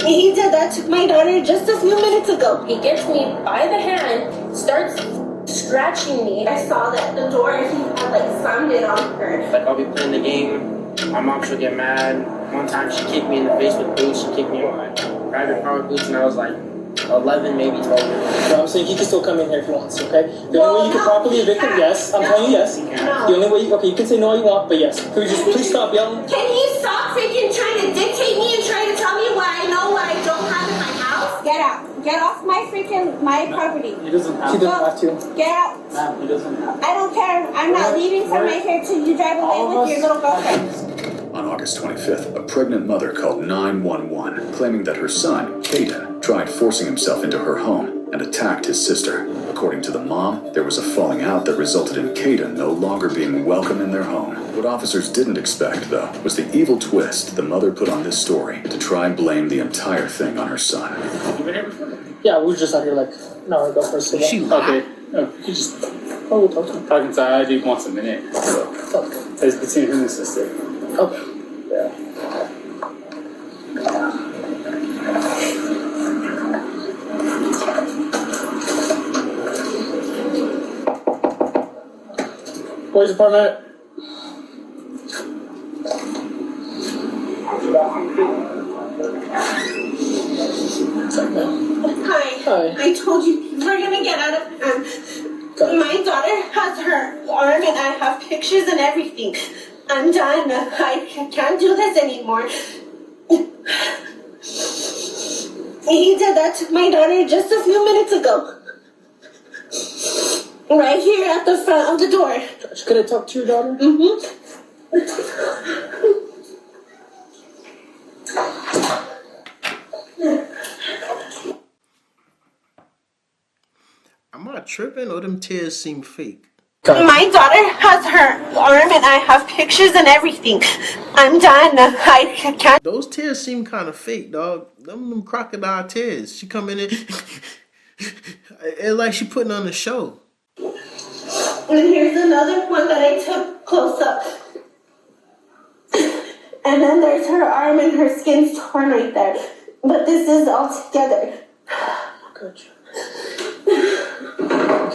He did that to my daughter just a few minutes ago. He gets me by the hand, starts scratching me. I saw that the door, he had like slammed it on her. Like I'll be playing the game, my mom she'll get mad. One time she kicked me in the face with boots. She kicked me in my private power boots and I was like 11, maybe 12 years old. So I'm saying he can still come in here if he wants, okay? The only way you can properly evict him, yes. I'm telling you yes. No. The only way, okay, you can say no all you want, but yes. Could you just please stop yelling? Can he stop freaking trying to dictate me and trying to tell me what I know, what I don't have in my house? Get out. Get off my property. He doesn't have to. Get out. No, he doesn't have to. I don't care. I'm not leaving from right here till you drive away with your little girlfriend. On August 25th, a pregnant mother called 911, claiming that her son, Caden, tried forcing himself into her home and attacked his sister. According to the mom, there was a falling out that resulted in Caden no longer being welcome in their home. What officers didn't expect, though, was the evil twist the mother put on this story to try and blame the entire thing on her son. Yeah, we were just out here like an hour ago for a second. She lied. Okay. No, you just... Oh, we'll talk to him. Talking to ID once a minute. So Okay. it's between him and his sister. Okay. Yeah. Boys apartment. Hi. I told you we're gonna get out of my daughter has her arm and I have pictures and everything. I'm done. I can't do this anymore. He did that to my daughter just a few minutes ago. Right here at the front of the door. Could I talk to your daughter? Mm-hmm. Am I tripping or them tears seem fake? My daughter has her arm and I have pictures and everything. I'm done. I can't. Those tears seem kind of fake, dog. Them crocodile tears. She come in and it's like she putting on a show. And here's another one that I took close up. And then there's her arm and her skin's torn right there. But this is all together. Gotcha. Do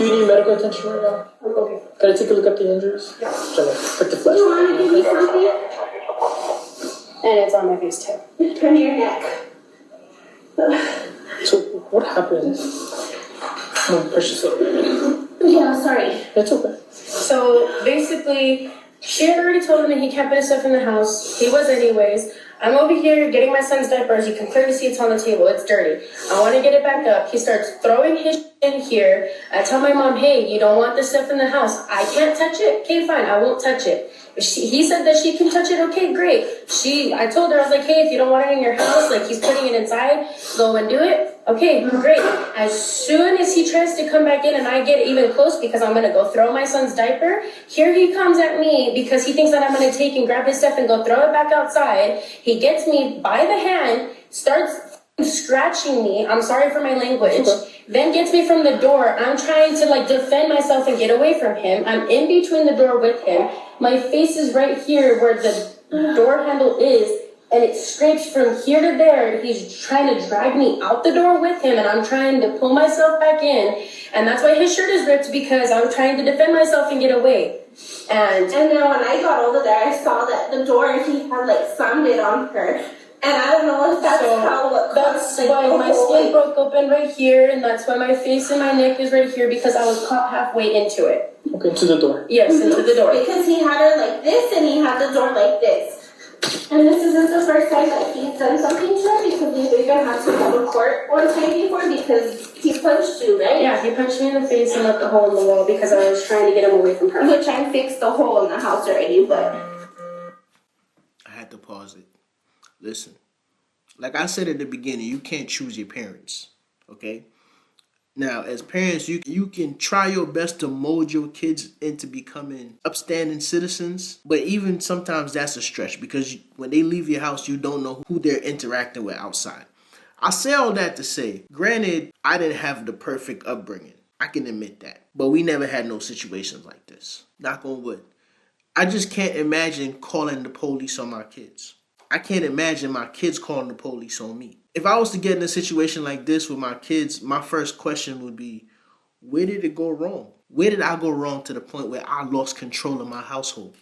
you need medical attention right now? Okay. Can I take a look at the injuries? Yeah. Check the flesh. You want to give me something? And it's on my face too. Turn your neck. So, what happened? Oh, precious little. Yeah, sorry. It's okay. So basically, she had already told him that he can't put his stuff in the house. He was anyways. I'm over here getting my son's diapers. You can clearly see it's on the table. It's dirty. I want to get it back up. He starts throwing his in here. I tell my mom, hey, you don't want this stuff in the house. I can't touch it. Okay, fine. I won't touch it. He said that she can touch it. Okay, great. I told her, I was like, hey, if you don't want it in your house, like he's putting it inside, go and do it. Okay, great. As soon as he tries to come back in and I get even close because I'm going to go throw my son's diaper, here he comes at me because he thinks that I'm going to take and grab his stuff and go throw it back outside. He gets me by the hand, starts scratching me. I'm sorry for my language. Then gets me from the door. I'm trying to like defend myself and get away from him. I'm in between the door with him. My face is right here where the door handle is. And it scrapes from here to there. He's trying to drag me out the door with him, and I'm trying to pull myself back in. And that's why his shirt is ripped, because I'm trying to defend myself and get away. And then when I got over there, I saw that the door, he had like slammed it on her. And I don't know if that's that's why my skin broke open right here, and that's why my face and my neck is right here, because I was caught halfway into it. Okay, to the door. Yes, into the door. Because he had her like this, and he had the door like this. And this isn't the first time that he's done something to her, because we've even had to go to court one time before because he punched you, right? Yeah, he punched me in the face and left a hole in the wall because I was trying to get him away from her. Which I fixed the hole in the house already, but I had to pause it. Listen, like I said at the beginning, you can't choose your parents, okay? Now, as parents, you can try your best to mold your kids into becoming upstanding citizens, but even sometimes that's a stretch because when they leave your house, you don't know who they're interacting with outside. I say all that to say, granted, I didn't have the perfect upbringing. I can admit that. But we never had no situations like this. Knock on wood. I just can't imagine calling the police on my kids. I can't imagine my kids calling the police on me. If I was to get in a situation like this with my kids, my first question would be, where did it go wrong? Where did I go wrong to the point where I lost control of my household?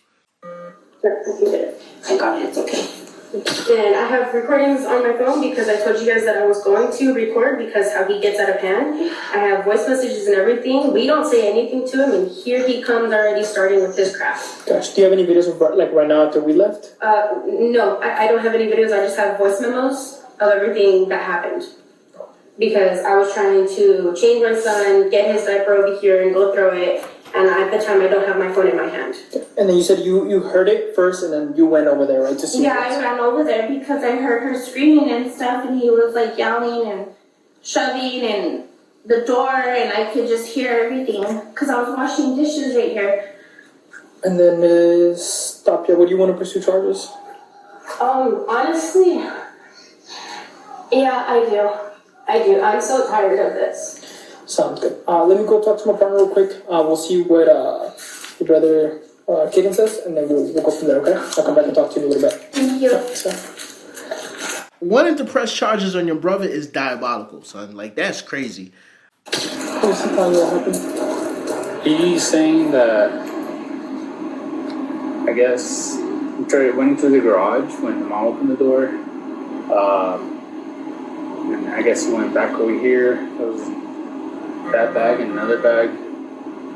I got it, it's okay. And I have recordings on my phone because I told you guys that I was going to record because how he gets out of hand. I have voice messages and everything. We don't say anything to him, and here he comes already starting with his crap. Gosh, do you have any videos of like right now after we left? No, I don't have any videos. I just have voice memos of everything that happened. Because I was trying to change my son, get his diaper over here and go throw it. And at the time, I don't have my phone in my hand. And then you said you heard it first, and then you went over there, right, to see. Yeah, I ran over there because I heard her screaming and stuff, and he was like yelling and shoving and the door, and I could just hear everything because I was washing dishes right here. And then Ms. Tapia, what do you want to pursue charges? Honestly, yeah, I do. I'm so tired of this. Sounds good. Let me go talk to my partner real quick. We'll see what your brother Kaden says, and then we'll go from there, okay? I'll come back and talk to you in a little bit. Thank you. Wanting to press charges on your brother is diabolical, son. Like, that's crazy. What's he telling you what happened? He's saying that, I guess, he went into the garage when the mom opened the door. And I guess he went back over here. There was that bag and another bag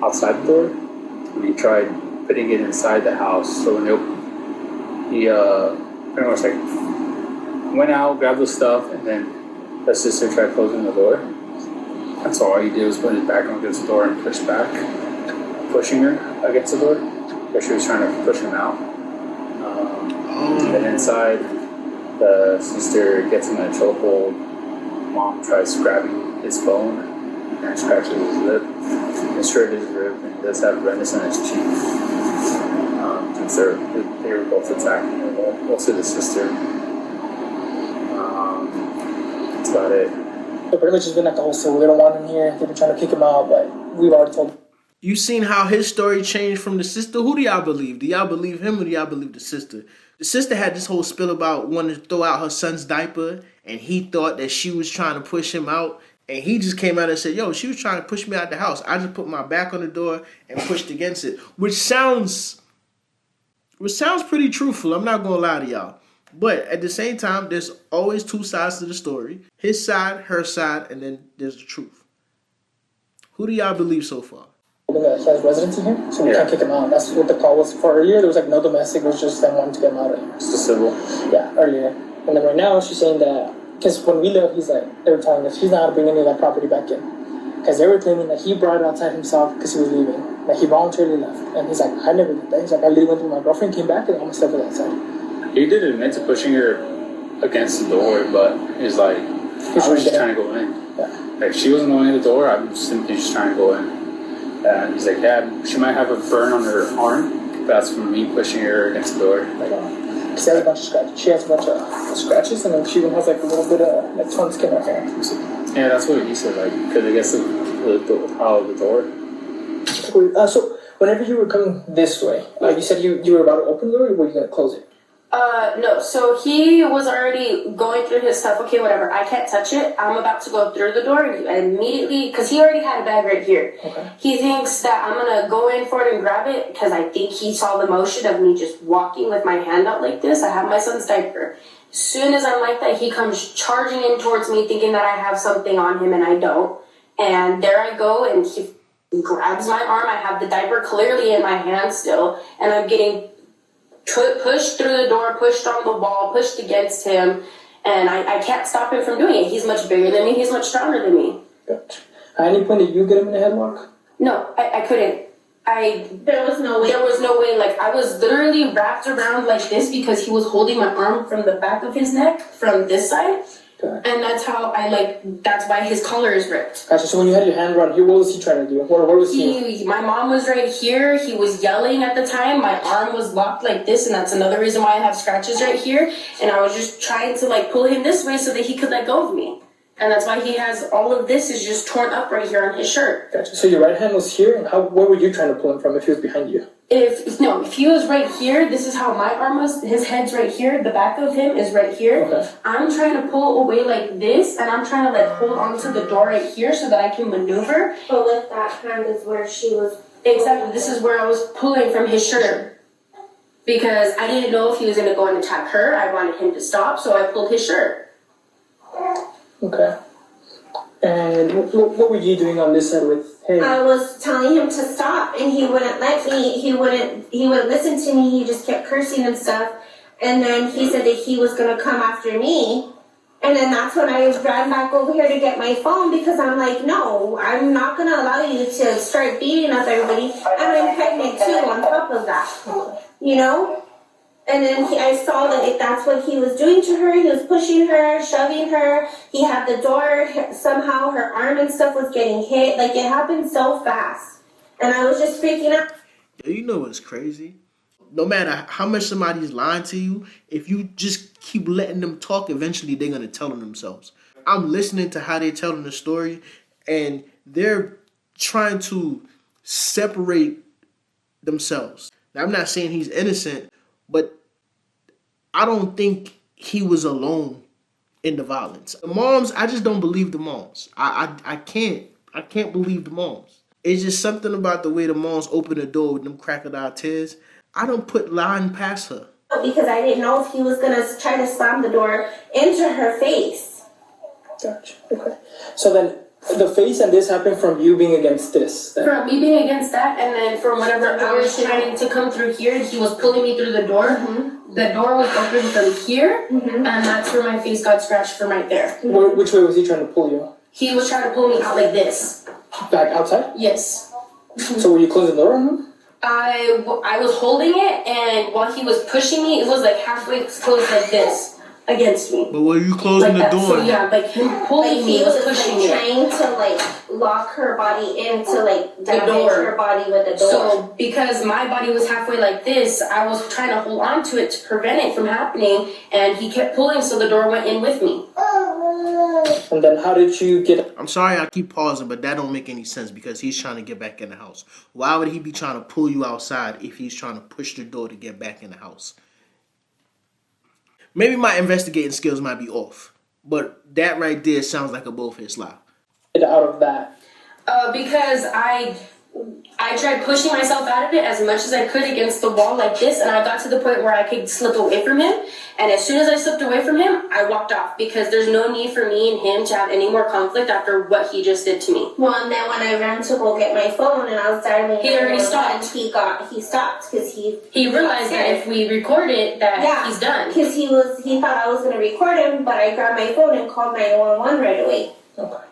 outside the door. And he tried putting it inside the house. So when he pretty much like went out, grabbed the stuff, and then the sister tried closing the door. That's all he did was put his back against the door and push back, pushing her against the door. Because she was trying to push him out. And then inside, the sister gets him in a chokehold. Mom tries grabbing his phone and scratches his lip and shredded his rib, and he does have redness on his cheek. Since they were both attacking her, mostly the sister. That's about it. But pretty much it's been like the whole civil. They don't want him here. They've been trying to kick him out, but we've already told them. You seen how his story changed from the sister? Who do y'all believe? Do y'all believe him or do y'all believe the sister? The sister had this whole spill about wanting to throw out her son's diaper, and he thought that she was trying to push him out. And he just came out and said, yo, she was trying to push me out the house. I just put my back on the door and pushed against it. Which sounds pretty truthful. I'm not going to lie to y'all. But at the same time, there's always two sides to the story. His side, her side, and then there's the truth. Who do y'all believe so far? He has residency here, so we can't kick him out. That's what the call was for earlier. There was like no domestic, it was just them wanting to get him out of here. It's the civil. Yeah, earlier. And then right now, she's saying that, because when we left, they were telling us he's not going to bring any of that property back in. Because they were claiming that he brought it outside himself because he was leaving. That he voluntarily left. And he's like, I never did that. He's like, I literally went through my girlfriend, came back, and all my stuff was outside. He did admit to pushing her against the door, but he's like, I was just trying to go in. Yeah. Like, she wasn't going in the door, I'm simply just trying to go in. And he's like, Dad, she might have a burn on her arm. That's from me pushing her against the door. Like, she has a bunch of scratches. She has a bunch of scratches, and then she even has like a little bit of like torn skin right here. Yeah, that's what he said. Like, because I guess how the door. So whenever you were coming this way, you said you were about to open the door, or were you gonna close it? No, so he was already going through his stuff. Okay, whatever, I can't touch it. I'm about to go through the door and immediately, because he already had a bag right here. Okay. He thinks that I'm gonna go in for it and grab it because I think he saw the motion of me just walking with my hand out like this. I have my son's diaper. As soon as I'm like that, he comes charging in towards me thinking that I have something on him and I don't. And there I go and he grabs my arm. I have the diaper clearly in my hand still and I'm getting pushed through the door, pushed on the wall, pushed against him, and I can't stop him from doing it. He's much bigger than me. He's much stronger than me. Gotcha. At any point did you get him in a headlock? No, I couldn't. There was no way. There was no way. Like, I was literally wrapped around like this because he was holding my arm from the back of his neck from this side. Okay. And that's how that's why his collar is ripped. Gotcha. So when you had your hand around here, what was he trying to do? Where was he? My mom was right here. He was yelling at the time. My arm was locked like this, and that's another reason why I have scratches right here. And I was just trying to like pull him this way so that he could let go of me. And that's why he has all of this is just torn up right here on his shirt. Gotcha. So your right hand was here, and where were you trying to pull him from if he was behind you? If he was right here, this is how my arm was. His head's right here. The back of him is right here. Okay. I'm trying to pull away like this, and I'm trying to like hold onto the door right here so that I can maneuver. But with that hand is where she was. Exactly. This is where I was pulling from his shirt because I didn't know if he was gonna go and attack her. I wanted him to stop, so I pulled his shirt. Okay. And what were you doing on this side with him? I was telling him to stop, and he wouldn't let me. He wouldn't listen to me. He just kept cursing and stuff. And then he said that he was gonna come after me. And then that's when I ran back over here to get my phone because I'm like, no, I'm not gonna allow you to start beating up everybody. And I'm pregnant too on top of that, you know. And then I saw that that's what he was doing to her. He was pushing her, shoving her. He had the door. Somehow her arm and stuff was getting hit. Like, it happened so fast. And I was just freaking out. You know what's crazy? No matter how much somebody's lying to you, if you just keep letting them talk, eventually they're going to tell them themselves. I'm listening to how they're telling the story, and they're trying to separate themselves. Now, I'm not saying he's innocent, but I don't think he was alone in the violence. The moms, I just don't believe the moms. I can't believe the moms. It's just something about the way the moms open the door with them crocodile tears. I don't put line past her. Because I didn't know if he was going to try to slam the door into her face. Gotcha. Okay. So then the face and this happened from you being against this. Then. From me being against that, and then from whenever I was trying to come through here, he was pulling me through the door. Mm-hmm. The door was open from here, and that's where my face got scratched from right there. Which way was he trying to pull you? He was trying to pull me out like this. Back outside? Yes. So were you closing the door on him? I was holding it, and while he was pushing me, it was like halfway closed like this against me. But were you closing like the door? So yeah, like him pulling like me was pushing me. Trying to like lock her body in to like damage her body with the door. So because my body was halfway like this, I was trying to hold on to it to prevent it from happening, and he kept pulling, so the door went in with me. And then how did you get... I'm sorry I keep pausing, but that don't make any sense because he's trying to get back in the house. Why would he be trying to pull you outside if he's trying to push the door to get back in the house? Maybe my investigating skills might be off, but that right there sounds like a bullface lie. Out of that? Because I tried pushing myself out of it as much as I could against the wall like this, and I got to the point where I could slip away from him. And as soon as I slipped away from him, I walked off because there's no need for me and him to have any more conflict after what he just did to me. Well, and then when I ran to go get my phone and I was dialing, he already stopped. He stopped because he realized that if we record it, that he's done. Because he thought I was going to record him, but I grabbed my phone and called 911 right away. Okay.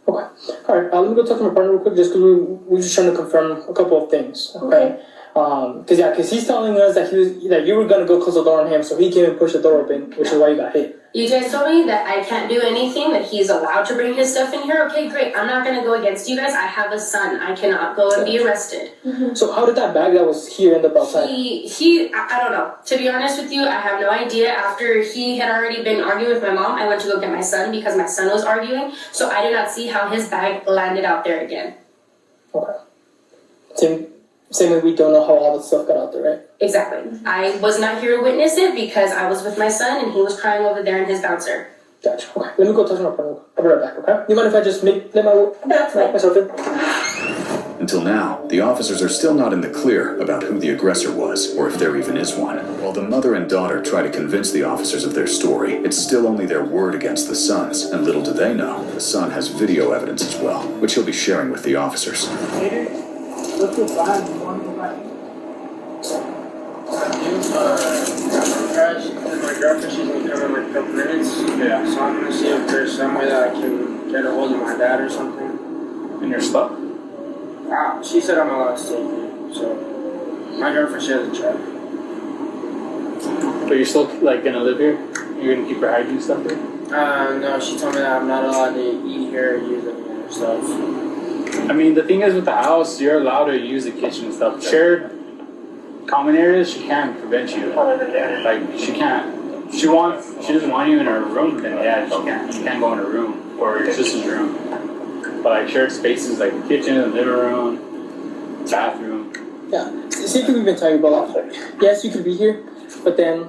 Okay. All right. Let me go talk to my partner real quick, just because we're just trying to confirm a couple of things. Okay. Because he's telling us that you were gonna go close the door on him, so he came and pushed the door open, which is why you got hit. You guys told me that I can't do anything, that he's allowed to bring his stuff in here. Okay, great. I'm not gonna go against you guys. I have a son. I cannot go and be arrested. Mm-hmm. So how did that bag that was here end up outside? I don't know. To be honest with you, I have no idea. After he had already been arguing with my mom, I went to go get my son because my son was arguing. So I did not see how his bag landed out there again. Okay. Same way we don't know how all the stuff got out there, right? Exactly. I was not here to witness it because I was with my son and he was crying over there in his bouncer. Gotcha. Okay. Let me go talk to my partner. I'll be right back, okay? You mind if I just let myself in? Until now, the officers are still not in the clear about who the aggressor was, or if there even is one. While the mother and daughter try to convince the officers of their story, it's still only their word against the son's, and little do they know, the son has video evidence as well, which he'll be sharing with the officers. What's the plan? You want to go back? My girlfriend, she's gonna come in like a couple minutes. Yeah. So I'm gonna see if there's some way that I can get a hold of my dad or something. And you're stuck? She said I'm allowed to stay here. So my girlfriend, she has a check. But you're still like gonna live here? You're gonna keep her hygiene stuff here? No, she told me that I'm not allowed to eat here or use any of her stuff. I mean, the thing is with the house, you're allowed to use the kitchen and stuff. Shared common areas, she can't prevent you. Like, she can't. She doesn't want you in her room, then yeah, she can't. You can't go in her room or your sister's room. But like shared spaces like the kitchen, the living room, bathroom, Yeah. See if we even tell you about that. Yes, you could be here, but then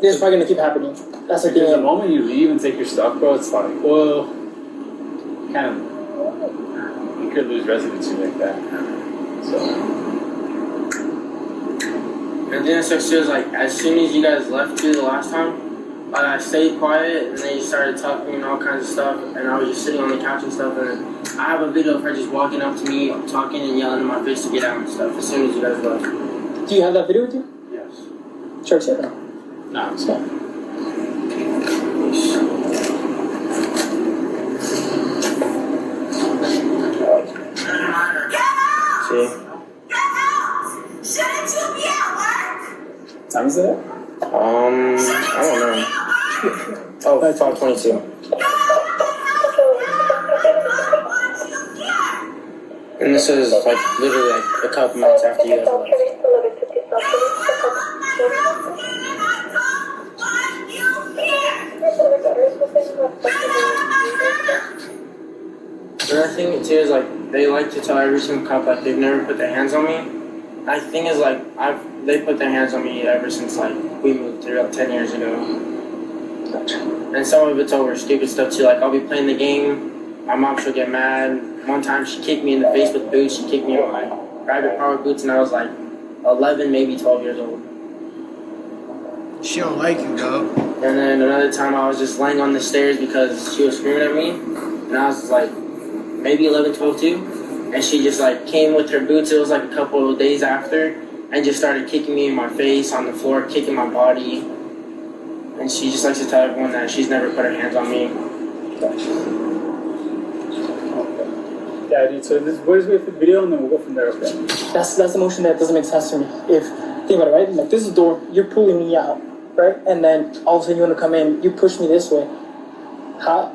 this is probably gonna keep happening. That's the Because the thing. moment you leave and take your stuff, bro, it's like, well, kind of, you could lose residency like that. So, And then so she was like, as soon as you guys left too the last time, I stayed quiet and they started talking and all kinds of stuff, and I was just sitting on the couch and stuff, and I have a video of her just walking up to me, talking and yelling in my face to get out and stuff as soon as you guys left. Do you have that video with you? Yes. Church, yeah. No. nah, it's not. See? Shouldn't you be at work? What time is that? I don't know. Oh, 5:22. And this is like literally like a couple minutes after you guys left. Another thing too is like they like to tell every single cop like they've never put their hands on me. I think is like they put their hands on me ever since like we moved here like 10 years ago. And some of it's over stupid stuff too. Like I'll be playing the game, my mom she'll get mad. One time she kicked me in the face with boots. She kicked me in my private power boots, and I was like 11, maybe 12 years old. She don't like you, dog. And then another time I was just laying on the stairs because she was screaming at me, and I was like maybe 11, 12 too. And she just like came with her boots. It was like a couple of days after, and just started kicking me in my face on the floor, kicking my body. And she just likes to tell everyone that she's never put her hands on me. Yeah, dude, so this boys wait for the video and then we'll go from there, okay? That's the motion that doesn't make sense to me. If think about it, right? Like this is the door, you're pulling me out, right? And then all of a sudden you want to come in, you push me this way. How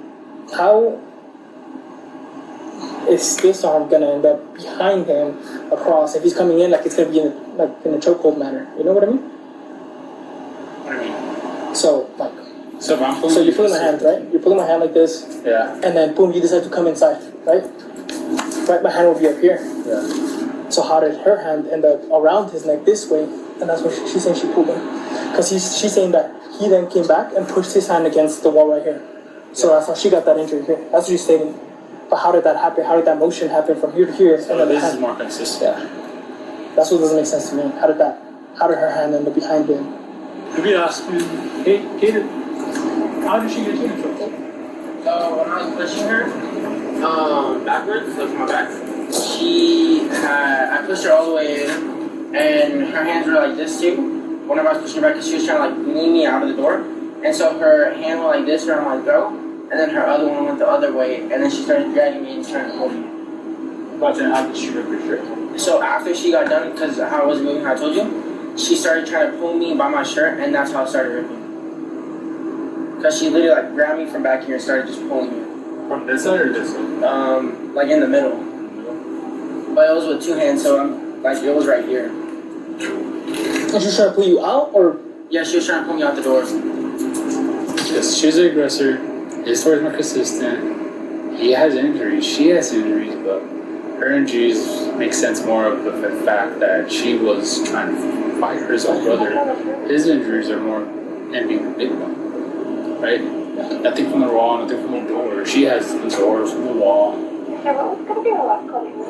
is this arm gonna end up behind him across if he's coming in like it's gonna be in a chokehold manner? You know what I mean? What do you mean? So like, So if I'm pulling so you're pulling my hand, right? You're pulling my hand like this, Yeah, and then boom, you decide to come inside, right? Right, my hand will be up here. yeah. So how did her hand end up around his neck this way? And that's what she's saying she pulled him. Because she's saying that he then came back and pushed his hand against the wall right here. So that's how she got that injury here. That's what she's stating. But how did that happen? How did that motion happen from here to here? So and then this the is hand? more consistent. Yeah. That's what doesn't make sense to me. How did her hand end up behind him? Maybe ask me, hey, Kaden, how did she get you in trouble? So when I was pushing her, backwards, like my back, I pushed her all the way in, and her hands were like this too. Whenever I was pushing her back, because she was trying to like lean me out of the door, and so her hand went like this around my throat, and then her other one went the other way, and then she started dragging me and trying to hold me. But then how did she rip your shirt? So after she got done, because how I was moving, how I told you, she started trying to pull me by my shirt, and that's how I started ripping. Because she literally like grabbed me from back here and started just pulling me. From this side or this side? Like in the middle. But it was with two hands, so it was right here. And she was trying to pull you out, or? Yeah, she was trying to pull me out the door. Yes, she's the aggressor. His story's more consistent. He has injuries. She has injuries, but her injuries make sense more of the fact that she was trying to fight her own brother. His injuries are more ending the big one, right? Nothing from the wall, nothing from the door. She has the doors from the wall.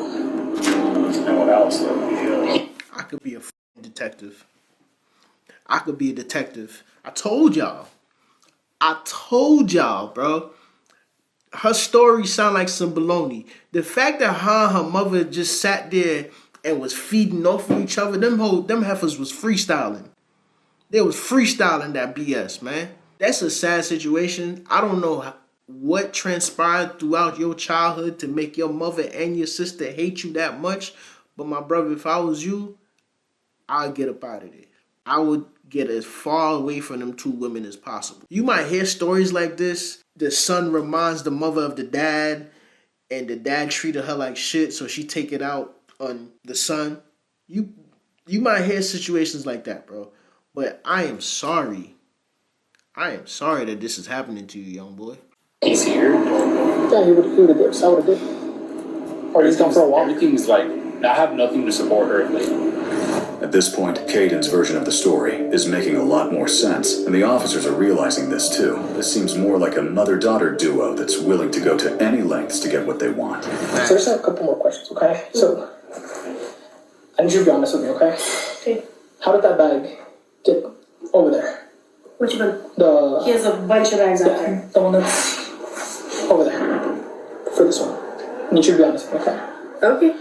And what else? I could be a detective. I could be a detective. I told y'all, bro. Her story sound like some baloney. The fact that her and her mother just sat there and was feeding off of each other, them heifers was freestyling. They was freestyling that BS, man. That's a sad situation. I don't know what transpired throughout your childhood to make your mother and your sister hate you that much. But my brother, if I was you, I'd get up out of there. I would get as far away from them two women as possible. You might hear stories like this. The son reminds the mother of the dad, and the dad treated her like shit, so she take it out on the son. You might hear situations like that, bro. But I am sorry. I am sorry that this is happening to you, young boy. He's here. Yeah, he would have did. So I would have did. Or he's gone for a walk. Everything's like I have nothing to support her. Like, At this point, Caden's version of the story is making a lot more sense, and the officers are realizing this too. This seems more like a mother-daughter duo that's willing to go to any lengths to get what they want. So there's a couple more questions, okay? So, I need you to be honest with me, okay? Okay. How did that bag get over there? Which one? The He has a bunch of bags out there. the one that's over there. For this one. I need you to be honest with me, okay? Okay.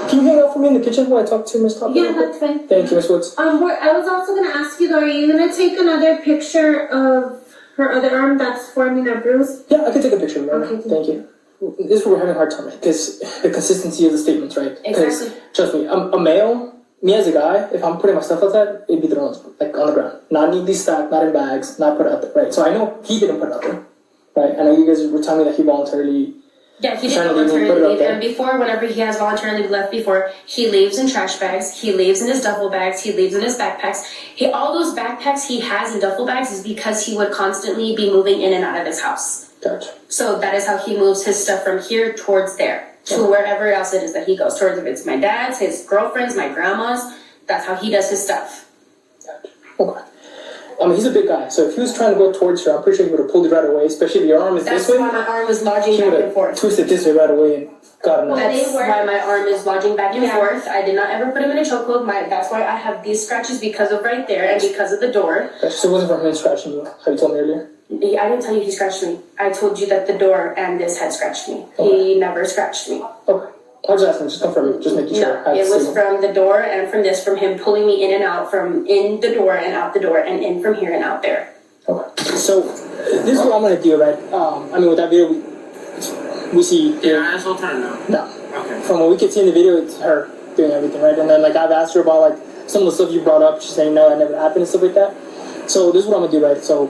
Can you hang out for me in the kitchen while I talk to Miss Top? Yeah, that's fine. Thank you, Miss Woods. I was also gonna ask you though, are you gonna take another picture of her other arm that's forming a bruise? Yeah, I can take a picture of it. Okay, Thank you. This is where we're having a hard time, right? Because the consistency of the statements, right? 'Cause, Exactly. trust me, I'm a male. Me as a guy, if I'm putting my stuff like that, it'd be thrown like on the ground, not neatly stacked, not in bags, not put out there, right? So I know he didn't put it out there, right? I know you guys were telling me that he voluntarily. Yeah, he did Trying to leave and put it voluntarily up leave, there. and before, whenever he has voluntarily left before, he leaves in trash bags, he leaves in his duffel bags, he leaves in his backpacks. All those backpacks he has in duffel bags is because he would constantly be moving in and out of his house. Gotcha. So that is how he moves his stuff from here towards there, to wherever else it is that he goes, towards if it's my dad's, his girlfriend's, my grandma's, that's how he does his stuff. Okay. I mean, he's a big guy, so if he was trying to go towards her, I'm pretty sure he would have pulled it right away, especially if your arm is That's this way. why my arm was lodging He back would and have forth. twisted this way right away and got him out. That's why my arm is lodging back and Yeah. forth. I did not ever put him in a chokehold. That's why I have these scratches because of right there and because of the door. So it wasn't from him scratching you, how you told me earlier? I didn't tell you he scratched me. I told you that the door and this had scratched me. He never scratched me. Okay. I was asking, just confirm it, just making sure. No, it was from the door and from this, from him pulling me in and out, from in the door and out the door and in from here and out there. Okay. So, this is what I'm gonna do, right? I mean, with that video, we see. Yeah, asshole turn now. No. Okay. From what we can see in the video, it's her doing everything, right? And then, like, I've asked her about, like, some of the stuff you brought up. She's saying, no, that never happened and stuff like that. So, this is what I'm gonna do, right? So,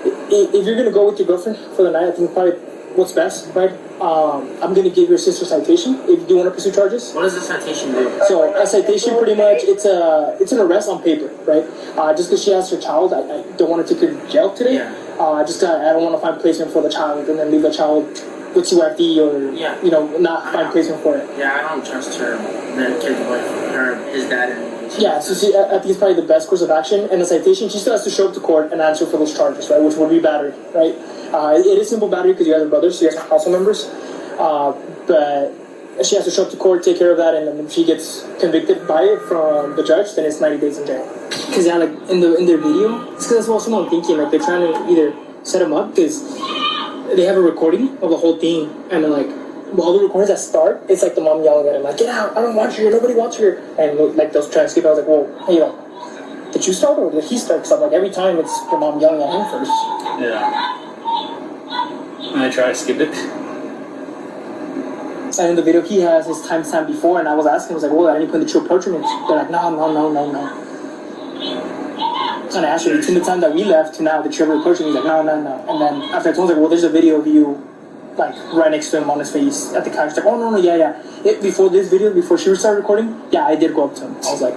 if you're gonna go with your girlfriend for the night, I think probably what's best, right? I'm gonna give your sister citation if you do want to pursue charges. What does the citation do? So a citation, pretty much, it's an arrest on paper, right? Just because she has her child, I don't want to take her to jail today. Yeah. I don't want to find placement for the child and then leave the child with CYFD or Yeah. not find placement for it. Yeah, I don't trust her. The kid's wife, his dad, and Yeah, so see, I think it's probably the best course of action. And the citation, she still has to show up to court and answer for those charges, right? Which would be battery, right? It is simple battery because you guys are brothers, so you guys are household members. But she has to show up to court, take care of that, and then if she gets convicted by it from the judge, then it's 90 days in jail. Because yeah, like in their video, it's because that's what someone thinking, like they're trying to either set them up because they have a recording of the whole thing, and then like all the recordings that start, it's like the mom yelling at him, like, get out, I don't want you here, nobody wants you here. And like those transcripts, I was like, well, hey, did you start or did he start? Because I'm like, every time it's the mom yelling at him first. yeah. And I try to skip it. And in the video, he has his timestamp before, and I was asking, I was like, well, at any point did you approach him? And they're like, no. And I asked her, between the time that we left to now that you ever approached him, he's like, no. And then after I told him, I was like, well, there's a video of you, like, right next to him on his face at the couch. She's like, oh, no, yeah. Before this video, before she started recording, yeah, I did go up to him. I was like,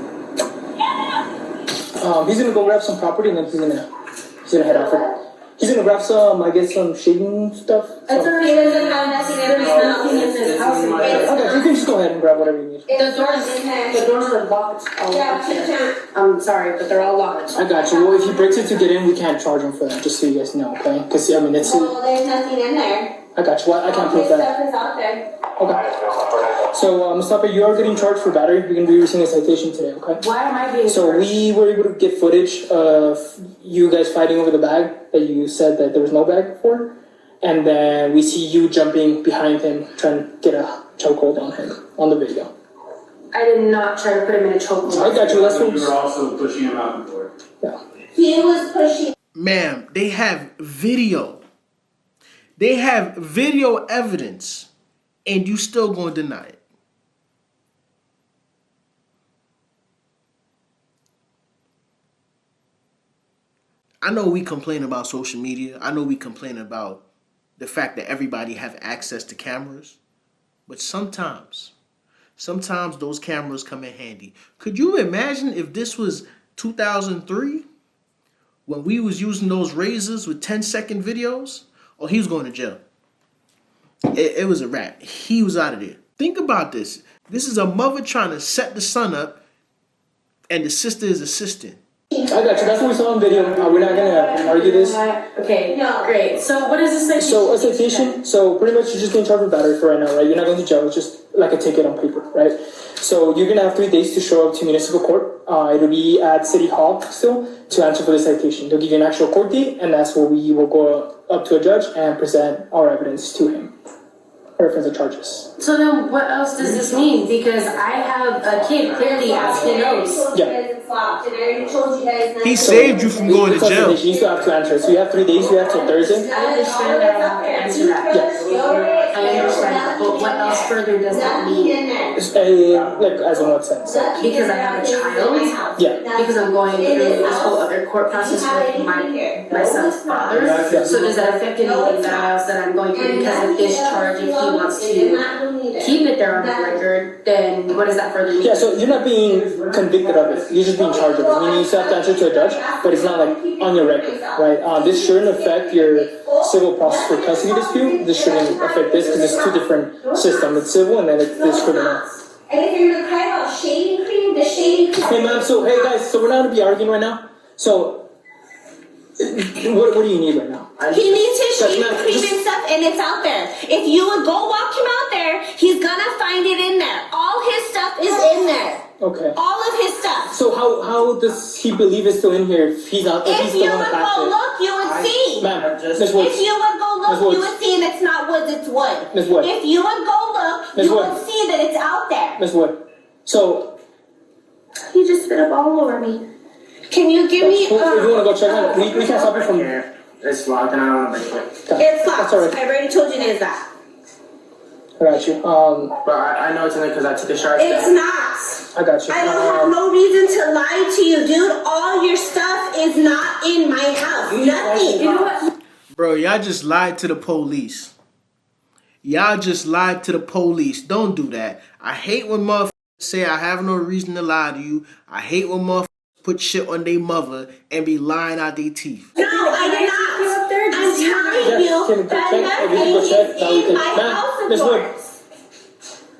he's gonna go grab some property, and then he's gonna head out for. He's gonna grab some, I guess, some shaving stuff. It's already, he doesn't have nothing in his house. Nothing in his house. Okay, you can just go ahead and grab whatever you need. The doors are locked. All Yeah, locked she there. can't. I'm sorry, but they're all locked. I got you. Well, if he breaks it to get in, we can't charge him for that, just so you guys know, okay? Because, I mean, it's... Well, there's nothing in there. I got you. I can't prove His that. stuff is out there. Okay. So, Mustafa, you are getting charged for battery. You're going to be receiving a citation today, okay? Why am I being So, we were able to get footage of you guys fighting over the bag that you said that there was no bag for. And then we see you jumping behind him, trying to get a chokehold on him on the video. I did not try to put him in a chokehold. I got you. That's what You were also pushing him out the door. Yeah. He was pushing. Ma'am, they have video. They have video evidence, and you still gonna deny it. I know we complain about social media. I know we complain about the fact that everybody have access to cameras. But sometimes those cameras come in handy. Could you imagine if this was 2003? When we was using those razors with 10-second videos? Oh, he was going to jail. It was a wrap. He was out of there. Think about this. This is a mother trying to set the son up, and the sister is assisting. I got you. That's what we saw on video. We're not gonna argue this. Okay, No. great. So what is this citation? So a citation. So pretty much you're just being charged with battery for right now, right? You're not going to jail. It's just like a ticket on paper, right? So you're gonna have 3 days to show up to municipal court. It'll be at City Hall still to answer for the citation. They'll give you an actual court date, and that's where we will go up to a judge and present our evidence to him. Reference the charges. So then what else does this mean? Because I have a kid clearly as he knows. He saved you from going to jail. You still have to answer. So you have 3 days. You have till Thursday. I understand that I have to answer that. Yes. I understand that, but what else further does that mean? Like as in what sense? Because I have a child? Yeah. Because I'm going through this whole other court process with my son's father? So does that affect anything else that I'm going through because of this charge? If he wants to keep it there on the record, then what does that further mean? Yeah, so you're not being convicted of it. You're just being charged of it. Meaning you still have to answer to a judge, but it's not like on your record, right? This shouldn't affect your civil process for custody dispute. This shouldn't affect this because it's 2 different systems. It's civil and then it's criminal. And if you're gonna cry about shaving cream, the shaving cream. Hey man, so hey guys, so we're not gonna be arguing right now. So what do you need right now? He needs his That's shaving not- cream just- and stuff, and it's out there. If you would go walk him out there, he's gonna find it in there. All his stuff is in there. Okay. All of his stuff. So how does he believe it's still in here if he's out if If he's you still on would the go back there? look, you would see. Ma'am, Miss If Woods. you would go Miss look, you Woods. would see, and it's not woods, it's wood. Miss Wood. If you would go look, Miss you Wood. would see that it's out there. Miss Wood. So He just spit up all over me. Can you give me? if you wanna go check on it, we can't stop you from It's locked and I don't want to break it. It's That's locked. alright. I already told you it is that. I got you. But I know it's in there because I took a shower. It's not. I got you. I don't have no reason to lie to you, dude. All your stuff is not in my house. Nothing. You know what? Bro, y'all just lied to the police. Y'all just lied to the police. Don't do that. I hate when motherfuckers say I have no reason to lie to you. I hate when motherfuckers put shit on their mother and be lying out their teeth. No, I did not. I'm telling you Can we that check? If you can go nothing check, is now we in can- my Ma'am, house, of Miss Wood. course.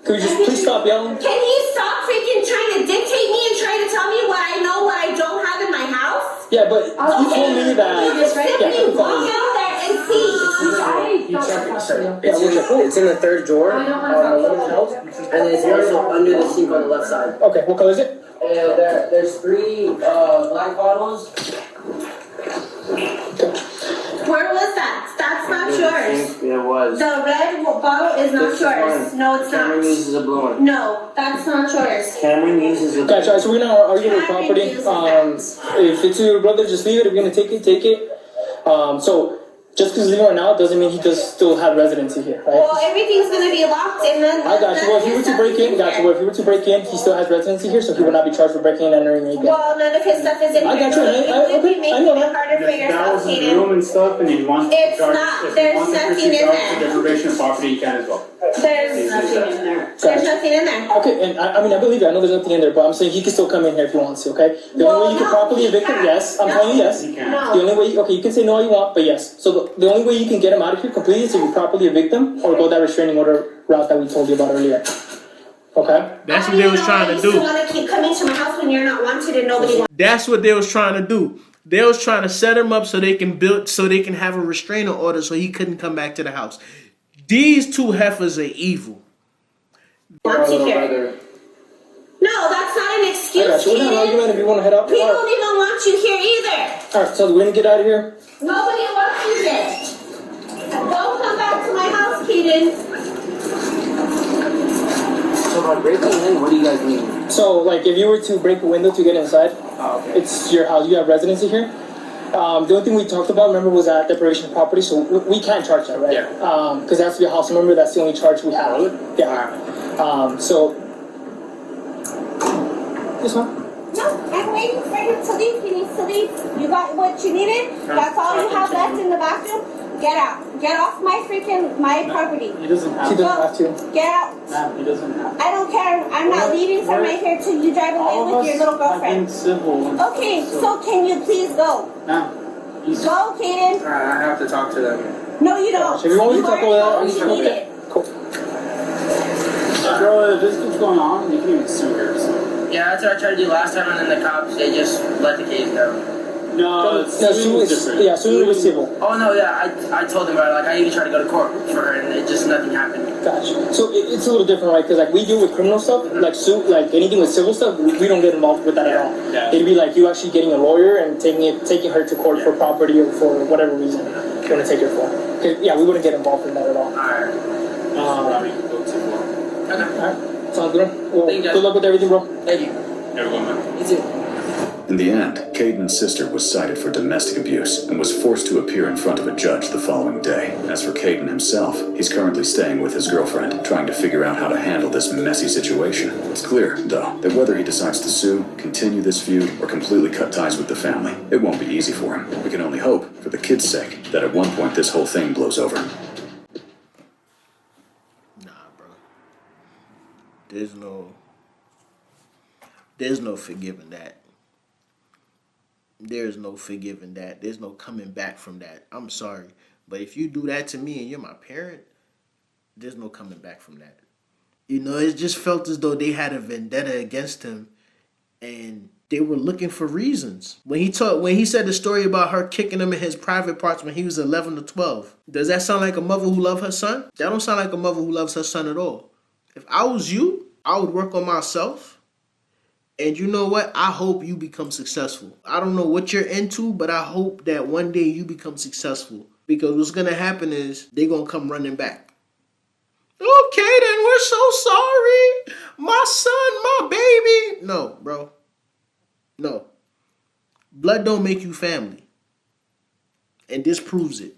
Can we just please stop yelling? Can you stop freaking trying to dictate me and try to tell me what I know, what I don't have in my house? Yeah, but you told me that. You just Yeah, I simply can walk follow you. out there and see. You check it, sir. Yeah, we'll check. It's in the 3rd drawer on the living shelf, and it's also under the sink on the left side. Okay, what color is it? There's 3 black bottles. Where was that? That's not yours. It was. The red bottle is not This is yours. mine. No, it's Cameron not. uses a blue one. No, that's not yours. Cameron uses a Gotcha. So we're not arguing with Cameron property. uses that. If it's your brother, just leave it. If you're gonna take it, take it. So just because he's leaving right now doesn't mean he does still have residency here, right? Well, everything's gonna be locked and then. I got you. Well, if you were to break in, got you. Well, if you were to break in, he still has residency here, so he will not be charged for breaking and entering again. Well, none of his stuff is in I here. got you. So I you would be know making that. it harder for If that yourself, was his Kaden. room and stuff, and he wants It's to charge, not. if he There's wants to nothing pursue in charge there. for deprivation of property, he can as well. There's nothing in there. There's nothing in there. Okay, and I mean, I believe you. I know there's nothing in there, but I'm saying he can still come in here if he wants to, okay? The only way you can Well, no, properly he evict him, can't. yes. I'm No. telling you yes. He can. No. The only way, okay, you can say no all you want, but yes. So the only way you can get him out of here completely is if you properly evict him or go that restraining order route that we told you about earlier. Okay? That's what they was trying to You do. want to keep coming to my house when you're not wanted and nobody wants. That's what they was trying to do. They was trying to set him up so they can have a restraining order so he couldn't come back to the house. These 2 heifers are evil. Want you here. No, that's not an I excuse, got you. We're not Kaden. arguing if you want to head out. We All don't even want you here either. right, so we're going to get out of here. Nobody wants you here. Don't come back to my house, Kaden. So by breaking in, what do you guys mean? So, like, if you were to break a window to get inside, Oh, okay. it's your house. You have residency here. The only thing we talked about, remember, was that deprivation of property, so we can't charge that, right? Yeah. Because it has to be a house. Remember, that's the only charge we have. Yeah. So, this one? No, I'm waiting for him to leave. He needs to leave. You got what you needed? That's all you have left in the bathroom? Get out. Get off my property. He doesn't He have doesn't to. have to. Get out. Ma'am, he doesn't have to. I don't care. I'm not leaving from right here till you drive away All with of your us little have been girlfriend. civil. Okay, so can you please go? Ma'am, he's Go, Kaden. I have to talk to them. No, you don't. If you want me to talk already over know that, what you okay. needed. Cool. Bro, if this keeps going on, you can even sue her. So. Yeah, that's what I tried to do last time, and then the cops, they just let the case go. No, Sue is different. yeah, Sue is civil. Oh no, yeah, I told them about it. Like I even tried to go to court for her, and it just nothing happened. Gotcha. So it's a little different, right? Because like we deal with criminal stuff, like like anything with civil stuff, we don't get involved with that at all. Yeah. It'd be like you actually getting a lawyer and taking her to court for property or for whatever reason you want to take her for. 'Cause, yeah, we wouldn't get involved in that at all. Alright. Okay. Alright, sounds good. Well, Thank you, guys. good luck with everything, bro. Thank you. Everyone, man. You too. In the end, Caden's sister was cited for domestic abuse and was forced to appear in front of a judge the following day. As for Caden himself, he's currently staying with his girlfriend, trying to figure out how to handle this messy situation. It's clear, though, that whether he decides to sue, continue this feud, or completely cut ties with the family, it won't be easy for him. We can only hope, for the kid's sake, that at one point this whole thing blows over. Nah, bro. There's no forgiving that. There's no forgiving that. There's no coming back from that. I'm sorry. But if you do that to me and you're my parent, there's no coming back from that. You know, it just felt as though they had a vendetta against him and they were looking for reasons. When he said the story about her kicking him in his private parts when he was 11 or 12, does that sound like a mother who loves her son? That don't sound like a mother who loves her son at all. If I was you, I would work on myself. And you know what? I hope you become successful. I don't know what you're into, but I hope that one day you become successful. Because what's going to happen is they're going to come running back. Okay, then we're so sorry. My son, my baby. No, bro. No. Blood don't make you family. And this proves it.